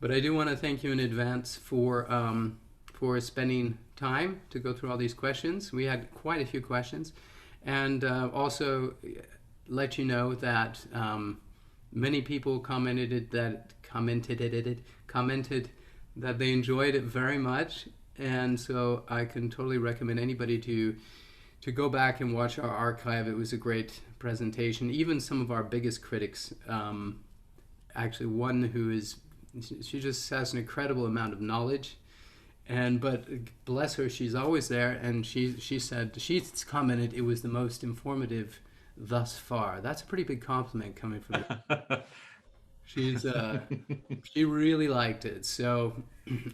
But I do want to thank you in advance for spending time to go through all these questions. We had quite a few questions, and also let you know that many people commented that they enjoyed it very much, and so I can totally recommend anybody to go back and watch our archive. It was a great presentation. Even some of our biggest critics, actually one who is, she just has an incredible amount of knowledge, and but bless her, she's always there, and she said, she's commented it was the most informative thus far. That's a pretty big compliment coming from her. She's she really liked it. So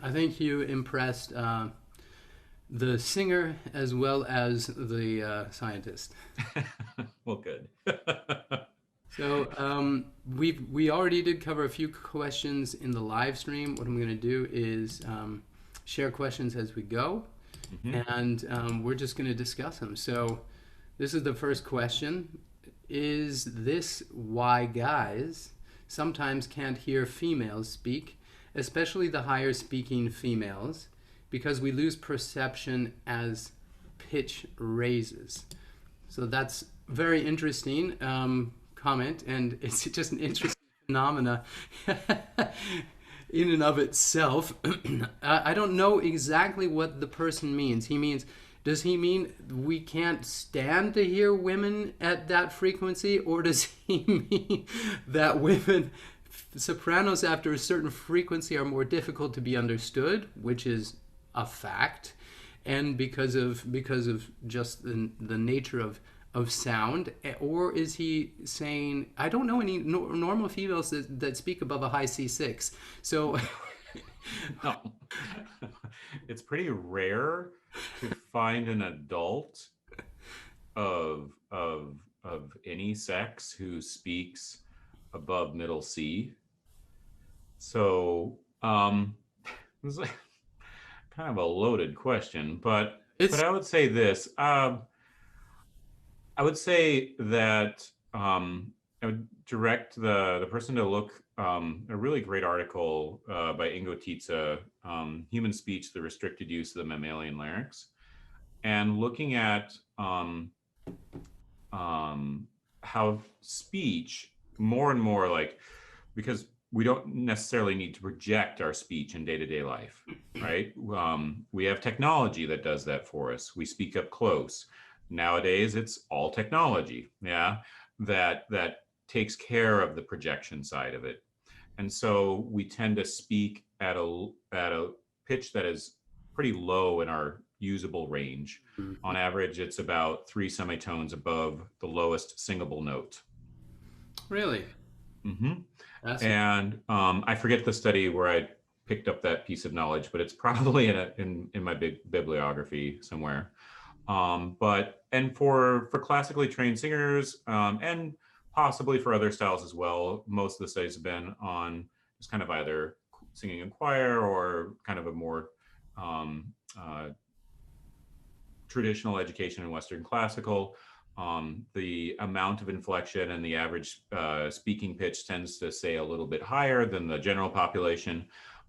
I think you impressed the singer as well as the scientist. Well, good. So we already did cover a few questions in the live stream. What I'm going to do is share questions as we go, Hmm. and we're just going to discuss them. So this is the first question: is this why guys sometimes can't hear females speak, especially the higher speaking females, because we lose perception as pitch raises? So that's very interesting comment, and it's just an interesting phenomena in and of itself. I don't know exactly what the person means. He means, does he mean we can't stand to hear women at that frequency, or does he mean that women, sopranos after a certain frequency, are more difficult to be understood, which is a fact, and because of just the nature of sound? Or is he saying, I don't know any normal females that speak above a high C6, so No. It's pretty rare to find an adult of any sex who speaks above middle C. So, it's like kind of a loaded question, but it's I would say this. I would say that I would direct the person to look a really great article by Ingo Tietze, Human Speech, the Restricted Use of the Mammalian Larynx, and looking at how speech more and more, like, because we don't necessarily need to project our speech in day-to-day life, right? We have technology that does that for us. We speak up close. Nowadays it's all technology, yeah, that takes care of the projection side of it. And so we tend to speak at a pitch that is pretty low in our usable range. On average, it's about three semitones above the lowest singable note. really Hmm. fascinating. And I forget the study where I picked up that piece of knowledge, but it's probably in my big bibliography somewhere. But and for classically trained singers, and possibly for other styles as well, most of the studies have been on just kind of either singing in choir or kind of a more um, uh, traditional education in Western classical. The amount of inflection and the average speaking pitch tends to stay a little bit higher than the general population.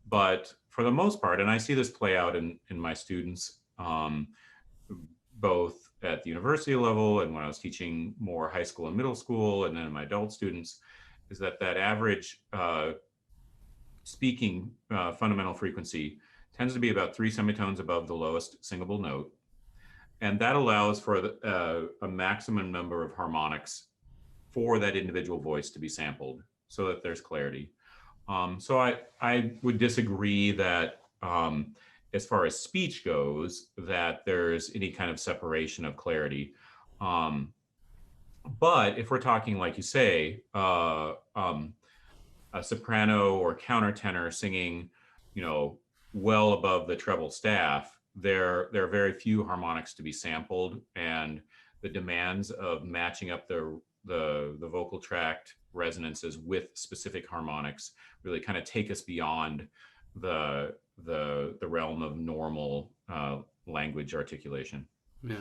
But for the most part, and I see this play out in my students, both at the university level and when I was teaching more high school and middle school, and then my adult students, is that average speaking fundamental frequency tends to be about three semitones above the lowest singable note. And that allows for a maximum number of harmonics for that individual voice to be sampled so that there's clarity. So I would disagree that as far as speech goes, that there's any kind of separation of clarity. Um, but if we're talking, like you say, a soprano or countertenor singing, you know, well above the treble staff, there are very few harmonics to be sampled, and the demands of matching up the vocal tract resonances with specific harmonics really kind of take us beyond the realm of normal language articulation. Yeah.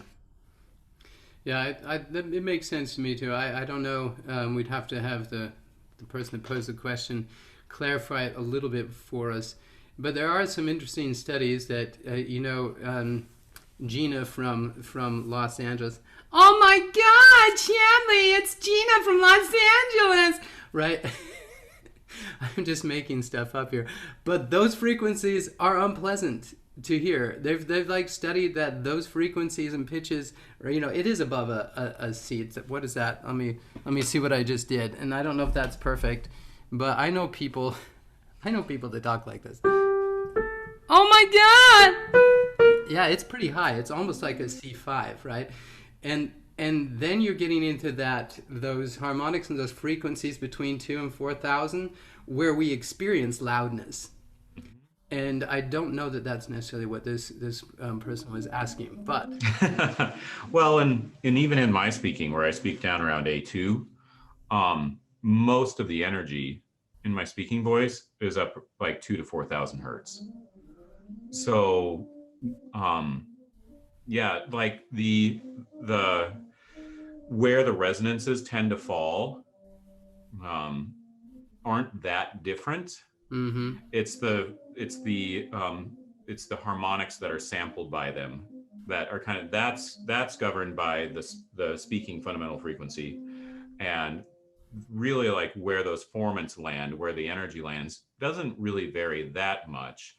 Yeah, it makes sense to me too. I don't know. We'd have to have the person that posed the question clarify it a little bit for us. But there are some interesting studies that, Gina from Los Angeles. Oh my God, Chadley, it's Gina from Los Angeles, right? I'm just making stuff up here. But those frequencies are unpleasant to hear. They've like studied that those frequencies and pitches, or it is above a C. What is that? Let me see what I just did. And I don't know if that's perfect, but I know people that talk like this. Oh my God! Yeah, it's pretty high. It's almost like a C5, right? And then you're getting into those harmonics and those frequencies between 2 and 4,000 where we experience loudness. And I don't know that that's necessarily what this person was asking, but well, and even in my speaking, where I speak down around A2, most of the energy in my speaking voice is up like 2 to 4,000 hertz. So, yeah, like the where the resonances tend to fall aren't that different. Mm-hmm. It's the harmonics that are sampled by them that are kind of that's governed by the speaking fundamental frequency, and really like where those formants land, where the energy lands, doesn't really vary that much.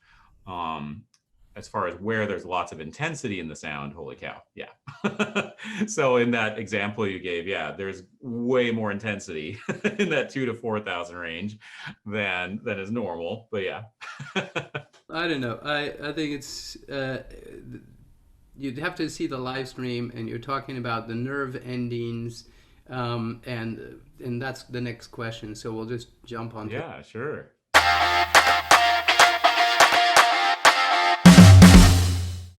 As far as where there's lots of intensity in the sound, holy cow, yeah. So in that example you gave, yeah, there's way more intensity in that 2 to 4,000 range than is normal, but yeah. I don't know. I think it's you'd have to see the live stream, and you're talking about the nerve endings, and that's the next question. So we'll just jump on. Yeah, sure.